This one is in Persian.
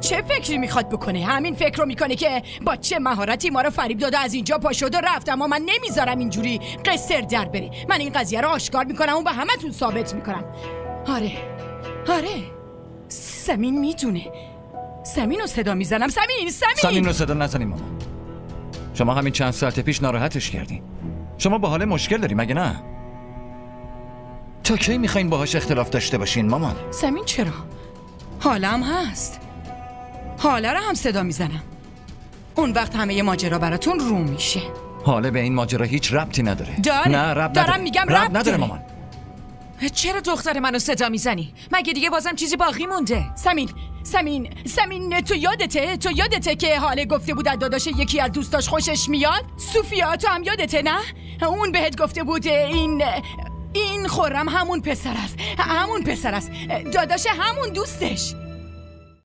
چه فکری میخواد بکنه؟ همین فکر رو میکنه که با چه مهارتی ما رو فریب داده از اینجا پا شد و رفت، اما من نمیذارم اینجوری قصر در بره. من این قضیه رو آشکار میکنم و به همتون ثابت میکنم. آره سمین میدونه. سمین رو صدا میزنم. سمین رو صدا نزنیم مامان. شما همین چند ساعت پیش ناراحتش کردین. شما با حال مشکل داری مگه نه؟ تا کی میخواین باهاش اختلاف داشته باشین مامان؟ سمین چرا؟ حالم هست. حالا رو هم صدا میزنم. اون وقت همه ماجرا براتون رو میشه. حالا به این ماجرا هیچ ربطی نداره. نه ربط نداره. دارم میگم ربط نداره مامان. چرا دختر منو صدا میزنی؟ مگه دیگه بازم چیزی باقی مونده؟ سمین تو یادته که حاله گفته بود داداش یکی از دوستاش خوشش میاد؟ سوفیا تو هم یادته نه؟ اون بهت گفته بود این خرم همون پسر است. داداش همون دوستش.